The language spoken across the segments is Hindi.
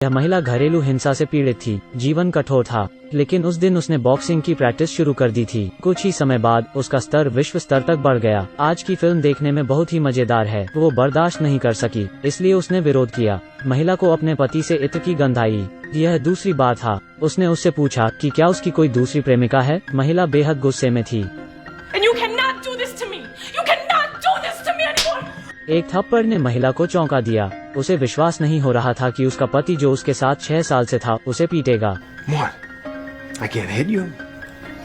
यह महिला घरेलू हिंसा से पीड़ित थी। जीवन कठोर था, लेकिन उस दिन उसने बॉक्सिंग की प्रैक्टिस शुरू कर दी थी। कुछ ही समय बाद उसका स्तर विश्व स्तर तक बढ़ गया। आज की फिल्म देखने में बहुत ही मजेदार है। वो बर्दाश्त नहीं कर सकी, इसलिए उसने विरोध किया। महिला को अपने पति से इत्र की गंध आई। यह दूसरी बार था। उसने उससे पूछा कि क्या उसकी कोई दूसरी प्रेमिका है। महिला बेहद गुस्से में थी। एक थप्पड़ ने महिला को चौंका दिया। उसे विश्वास नहीं हो रहा था कि उसका पति, जो उसके साथ 6 साल से था, उसे पीटेगा। I can't hit you.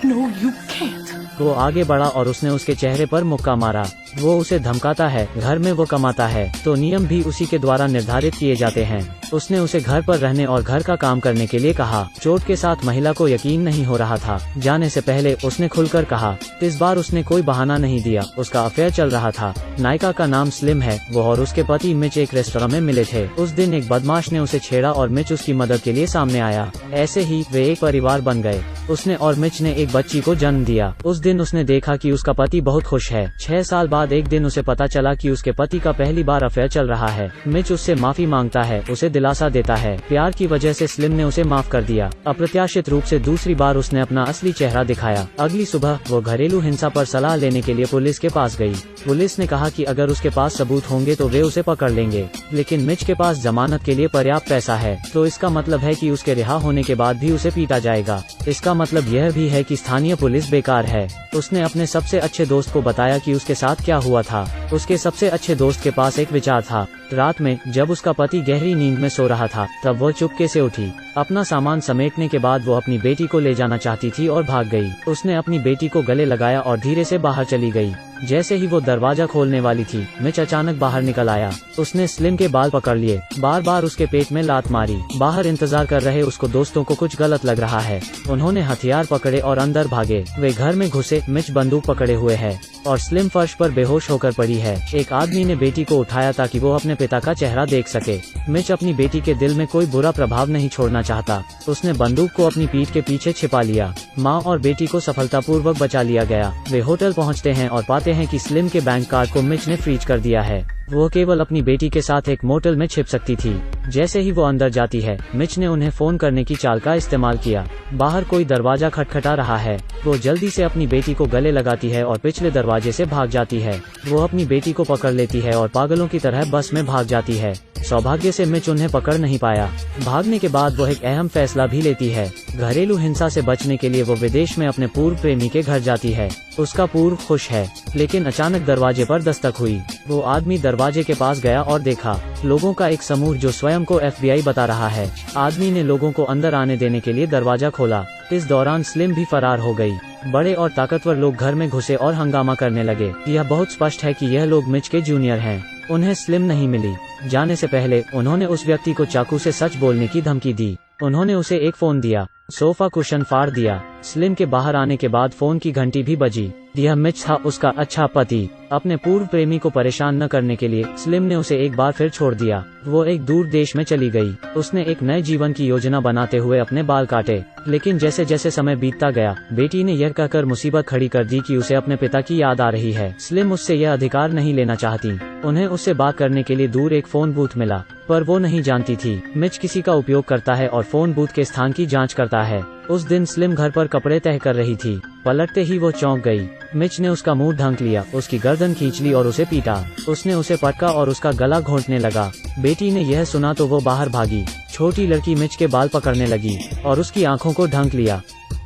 No, you can't. वो आगे बढ़ा और उसने उसके चेहरे पर मुक्का मारा। वो उसे धमकाता है, घर में वो कमाता है, तो नियम भी उसी के द्वारा निर्धारित किए जाते हैं। उसने उसे घर पर रहने और घर का काम करने के लिए कहा। चोट के साथ महिला को यकीन नहीं हो रहा था। जाने से पहले उसने खुलकर कहा। इस बार उसने कोई बहाना नहीं दिया। उसका अफेयर चल रहा था। नायिका का नाम स्लिम है। वो और उसके पति मिच एक रेस्टोरेंट में मिले थे। उस दिन एक बदमाश ने उसे छेड़ा और मिच उसकी मदद के लिए सामने आया। ऐसे ही वे एक परिवार बन गए। उसने और मिच ने एक बच्ची को जन्म दिया। उस दिन उसने देखा कि उसका पति बहुत खुश है। 6 साल बाद एक दिन उसे पता चला कि उसके पति का पहली बार अफेयर चल रहा है। मिच उससे माफी मांगता है, उसे दिलासा देता है। प्यार की वजह से स्लिम ने उसे माफ कर दिया। अप्रत्याशित रूप से दूसरी बार उसने अपना असली चेहरा दिखाया। अगली सुबह वो घरेलू हिंसा पर सलाह लेने के लिए पुलिस के पास गई। पुलिस ने कहा कि अगर उसके पास सबूत होंगे तो वे उसे पकड़ लेंगे, लेकिन मिच के पास जमानत के लिए पर्याप्त पैसा है, तो इसका मतलब है कि उसके रिहा होने के बाद भी उसे पीटा जाएगा। इसका मतलब यह भी है कि स्थानीय पुलिस बेकार है। उसने अपने सबसे अच्छे दोस्त को बताया कि उसके साथ क्या हुआ था। उसके सबसे अच्छे दोस्त के पास एक विचार था। रात में जब उसका पति गहरी नींद में सो रहा था, तब वो चुपके से उठी। अपना सामान समेटने के बाद वो अपनी बेटी को ले जाना चाहती थी और भाग गई। उसने अपनी बेटी को गले लगाया और धीरे से बाहर चली गई। जैसे ही वो दरवाजा खोलने वाली थी, मिच अचानक बाहर निकल आया। उसने स्लिम के बाल पकड़ लिए, बार बार उसके पेट में लात मारी। बाहर इंतजार कर रहे उसको दोस्तों को कुछ गलत लग रहा है। उन्होंने हथियार पकड़े और अंदर भागे। वे घर में घुसे। मिच बंदूक पकड़े हुए है और स्लिम फर्श पर बेहोश होकर पड़ी है। एक आदमी ने बेटी को उठाया ताकि वो अपने पिता का चेहरा देख सके। मिच अपनी बेटी के दिल में कोई बुरा प्रभाव नहीं छोड़ना चाहता। उसने बंदूक को अपनी पीठ के पीछे छिपा लिया। माँ और बेटी को सफलतापूर्वक बचा लिया गया। वे होटल पहुँचते हैं और पाते हैं कि स्लिम के बैंक कार्ड को मिच ने फ्रीज कर दिया है। वो केवल अपनी बेटी के साथ एक मोटेल में छिप सकती थी। जैसे ही वो अंदर जाती है, मिच ने उन्हें फोन करने की चाल का इस्तेमाल किया। बाहर कोई दरवाजा खटखटा रहा है। वो जल्दी से अपनी बेटी को गले लगाती है और पिछले दरवाजे से भाग जाती है। वो अपनी बेटी को पकड़ लेती है और पागलों की तरह बस में भाग जाती है। सौभाग्य से मिच उन्हें पकड़ नहीं पाया। भागने के बाद वो एक अहम फैसला भी लेती है। घरेलू हिंसा से बचने के लिए वो विदेश में अपने पूर्व प्रेमी के घर जाती है। उसका पूर्व खुश है, लेकिन अचानक दरवाजे पर दस्तक हुई। वो आदमी दरवाजे के पास गया और देखा लोगों का एक समूह जो स्वयं को FBI बता रहा है। आदमी ने लोगों को अंदर आने देने के लिए दरवाजा खोला। इस दौरान स्लिम भी फरार हो गई। बड़े और ताकतवर लोग घर में घुसे और हंगामा करने लगे। यह बहुत स्पष्ट है कि यह लोग मिच के जूनियर हैं। उन्हें स्लिम नहीं मिली। जाने से पहले उन्होंने उस व्यक्ति को चाकू से सच बोलने की धमकी दी। उन्होंने उसे एक फोन दिया, सोफा कुशन फाड़ दिया। स्लिम के बाहर आने के बाद फोन की घंटी भी बजी। यह मिच था, उसका अच्छा पति। अपने पूर्व प्रेमी को परेशान न करने के लिए स्लिम ने उसे एक बार फिर छोड़ दिया। वो एक दूर देश में चली गई। उसने एक नए जीवन की योजना बनाते हुए अपने बाल काटे, लेकिन जैसे जैसे समय बीतता गया, बेटी ने यह कहकर मुसीबत खड़ी कर दी कि उसे अपने पिता की याद आ रही है। स्लिम उससे यह अधिकार नहीं लेना चाहती। उन्हें उससे बात करने के लिए दूर एक फोन बूथ मिला, पर वो नहीं जानती थी मिच किसी का उपयोग करता है और फोन बूथ के स्थान की जांच करता है। उस दिन स्लिम घर पर कपड़े तह कर रही थी। पलटते ही वो चौंक गई। मिच ने उसका मुंह ढक लिया, उसकी गर्दन खींच ली और उसे पीटा। उसने उसे पटका और उसका गला घोंटने लगा। बेटी ने यह सुना तो वो बाहर भागी। छोटी लड़की मिच के बाल पकड़ने लगी और उसकी आंखों को ढक लिया।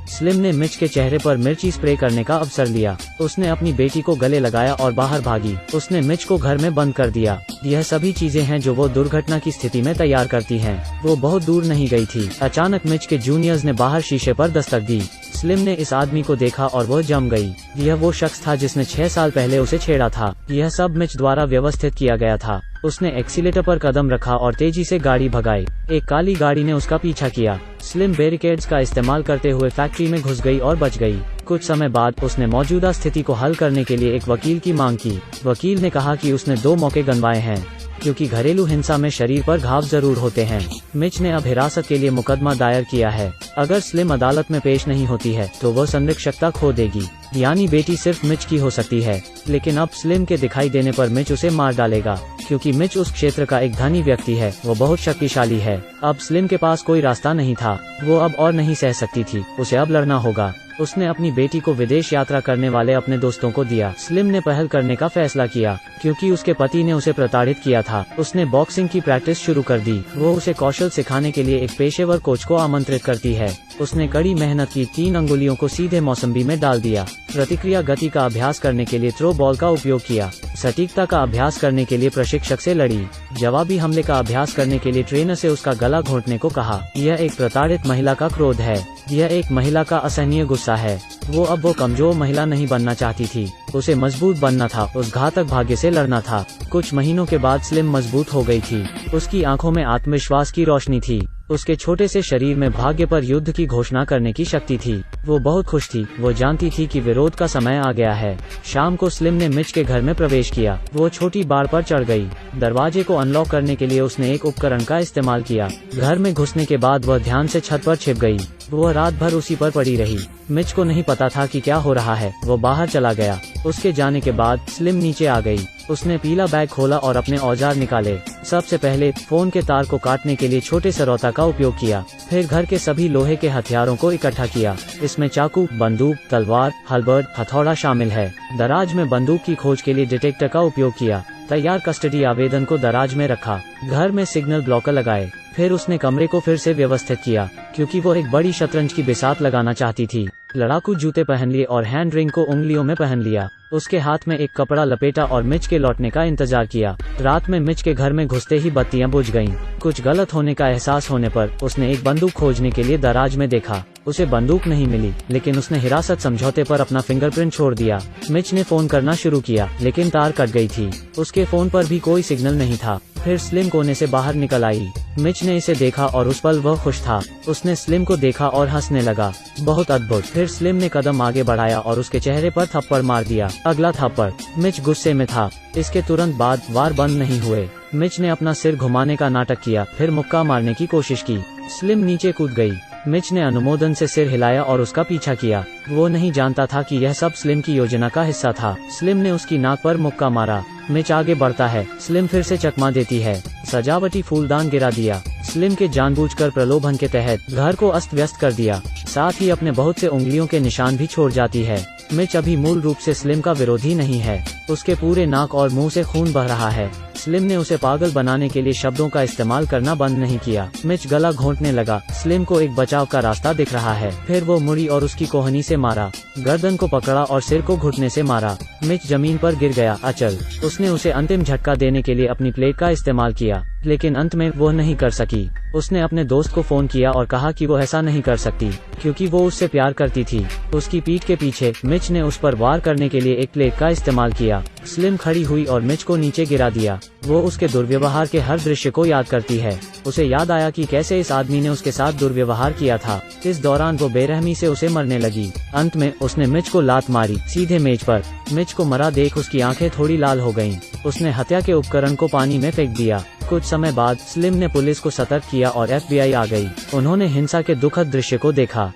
स्लिम ने मिच के चेहरे पर मिर्ची स्प्रे करने का अवसर लिया। उसने अपनी बेटी को गले लगाया और बाहर भागी। उसने मिच को घर में बंद कर दिया। यह सभी चीजें हैं जो वो दुर्घटना की स्थिति में तैयार करती हैं। वो बहुत दूर नहीं गई थी। अचानक मिच के जूनियर्स ने बाहर शीशे पर दस्तक दी। स्लिम ने इस आदमी को देखा और वह जम गई। यह वो शख्स था जिसने 6 साल पहले उसे छेड़ा था। यह सब मिच द्वारा व्यवस्थित किया गया था। उसने एक्सीलेटर पर कदम रखा और तेजी से गाड़ी भगाई। एक काली गाड़ी ने उसका पीछा किया। स्लिम बैरिकेड्स का इस्तेमाल करते हुए फैक्ट्री में घुस गई और बच गई। कुछ समय बाद उसने मौजूदा स्थिति को हल करने के लिए एक वकील की मांग की। वकील ने कहा कि उसने 2 मौके गंवाए हैं, क्योंकि घरेलू हिंसा में शरीर पर घाव जरूर होते हैं। मिच ने अब हिरासत के लिए मुकदमा दायर किया है। अगर स्लिम अदालत में पेश नहीं होती है तो वो संरक्षकता खो देगी, यानी बेटी सिर्फ मिच की हो सकती है। लेकिन अब स्लिम के दिखाई देने पर मिच उसे मार डालेगा, क्योंकि मिच उस क्षेत्र का एक धनी व्यक्ति है, वो बहुत शक्तिशाली है। अब स्लिम के पास कोई रास्ता नहीं था, वो अब और नहीं सह सकती थी, उसे अब लड़ना होगा। उसने अपनी बेटी को विदेश यात्रा करने वाले अपने दोस्तों को दिया। स्लिम ने पहल करने का फैसला किया क्योंकि उसके पति ने उसे प्रताड़ित किया था। उसने बॉक्सिंग की प्रैक्टिस शुरू कर दी। वो उसे कौशल सिखाने के लिए एक पेशेवर कोच को आमंत्रित करती है। उसने कड़ी मेहनत की, 3 अंगुलियों को सीधे मौसम्बी में डाल दिया। प्रतिक्रिया गति का अभ्यास करने के लिए थ्रो बॉल का उपयोग किया। सटीकता का अभ्यास करने के लिए प्रशिक्षक से लड़ी। जवाबी हमले का अभ्यास करने के लिए ट्रेनर से उसका गला घोंटने को कहा। यह एक प्रताड़ित महिला का क्रोध है। यह एक महिला का असहनीय गुस्सा है। वो कमजोर महिला नहीं बनना चाहती थी, उसे मजबूत बनना था, उस घातक भाग्य से लड़ना था। कुछ महीनों के बाद स्लिम मजबूत हो गई थी। उसकी आंखों में आत्मविश्वास की रोशनी थी। उसके छोटे से शरीर में भाग्य पर युद्ध की घोषणा करने की शक्ति थी। वो बहुत खुश थी। वो जानती थी कि विरोध का समय आ गया है। शाम को स्लिम ने मिच के घर में प्रवेश किया। वो छोटी बाड़ पर चढ़ गई। दरवाजे को अनलॉक करने के लिए उसने एक उपकरण का इस्तेमाल किया। घर में घुसने के बाद वह ध्यान से छत पर छिप गई। वह रात भर उसी पर पड़ी रही। मिच को नहीं पता था कि क्या हो रहा है। वो बाहर चला गया। उसके जाने के बाद स्लिम नीचे आ गई। उसने पीला बैग खोला और अपने औजार निकाले। सबसे पहले फोन के तार को काटने के लिए छोटे सरौता का उपयोग किया। फिर घर के सभी लोहे के हथियारों को इकट्ठा किया। इसमें चाकू, बंदूक, तलवार, हलबर्ड, हथौड़ा शामिल है। दराज में बंदूक की खोज के लिए डिटेक्टर का उपयोग किया। तैयार कस्टडी आवेदन को दराज में रखा। घर में सिग्नल ब्लॉकर लगाए। फिर उसने कमरे को फिर से व्यवस्थित किया क्योंकि वो एक बड़ी शतरंज की बिसात लगाना चाहती थी। लड़ाकू जूते पहन लिए और हैंड रिंग को उंगलियों में पहन लिया। उसके हाथ में एक कपड़ा लपेटा और मिच के लौटने का इंतजार किया। रात में मिच के घर में घुसते ही बत्तियां बुझ गईं। कुछ गलत होने का एहसास होने पर उसने एक बंदूक खोजने के लिए दराज में देखा। उसे बंदूक नहीं मिली, लेकिन उसने हिरासत समझौते पर अपना फिंगरप्रिंट छोड़ दिया। मिच ने फोन करना शुरू किया, लेकिन तार कट गई थी। उसके फोन पर भी कोई सिग्नल नहीं था। फिर स्लिम कोने से बाहर निकल आई। मिच ने इसे देखा और उस पल वह खुश था। उसने स्लिम को देखा और हंसने लगा। बहुत अद्भुत। फिर स्लिम ने कदम आगे बढ़ाया और उसके चेहरे पर थप्पड़ मार दिया। अगला थप्पड़। मिच गुस्से में था। इसके तुरंत बाद वार बंद नहीं हुए। मिच ने अपना सिर घुमाने का नाटक किया, फिर मुक्का मारने की कोशिश की। स्लिम नीचे कूद गई। मिच ने अनुमोदन से सिर हिलाया और उसका पीछा किया। वो नहीं जानता था कि यह सब स्लिम की योजना का हिस्सा था। स्लिम ने उसकी नाक पर मुक्का मारा। मिच आगे बढ़ता है। स्लिम फिर से चकमा देती है। सजावटी फूलदान गिरा दिया। स्लिम के जानबूझकर प्रलोभन के तहत घर को अस्त व्यस्त कर दिया। साथ ही अपने बहुत से उंगलियों के निशान भी छोड़ जाती है। मिच अभी मूल रूप से स्लिम का विरोधी नहीं है। उसके पूरे नाक और मुंह से खून बह रहा है। स्लिम ने उसे पागल बनाने के लिए शब्दों का इस्तेमाल करना बंद नहीं किया। मिच गला घोंटने लगा। स्लिम को एक बचाव का रास्ता दिख रहा है। फिर वो मुड़ी और उसकी कोहनी से मारा। गर्दन को पकड़ा और सिर को घुटने से मारा। मिच जमीन पर गिर गया, अचल। उसने उसे अंतिम झटका देने के लिए अपनी प्लेट का इस्तेमाल किया, लेकिन अंत में वो नहीं कर सकी। उसने अपने दोस्त को फोन किया और कहा कि वो ऐसा नहीं कर सकती क्योंकि वो उससे प्यार करती थी। उसकी पीठ के पीछे मिच ने उस पर वार करने के लिए एक प्लेट का इस्तेमाल किया। स्लिम खड़ी हुई और मिच को नीचे गिरा दिया। वो उसके दुर्व्यवहार के हर दृश्य को याद करती है। उसे याद आया कि कैसे इस आदमी ने उसके साथ दुर्व्यवहार किया था। इस दौरान वो बेरहमी से उसे मरने लगी। अंत में उसने मिच को लात मारी, सीधे मेज पर। मिच को मरा देख उसकी आंखें थोड़ी लाल हो गईं। उसने हत्या के उपकरण को पानी में फेंक दिया। कुछ समय बाद स्लिम ने पुलिस को सतर्क किया और FBI आ गई। उन्होंने हिंसा के दुखद दृश्य को देखा।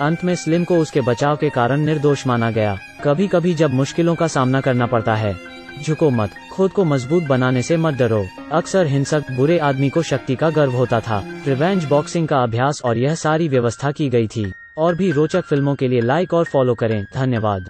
अंत में स्लिम को उसके बचाव के कारण निर्दोष माना गया। कभी कभी जब मुश्किलों का सामना करना पड़ता है, झुको मत, खुद को मजबूत बनाने से मत डरो। अक्सर हिंसक बुरे आदमी को शक्ति का गर्व होता था। रिवेंज बॉक्सिंग का अभ्यास और यह सारी व्यवस्था की गई थी। और भी रोचक फिल्मों के लिए लाइक और फॉलो करें। धन्यवाद।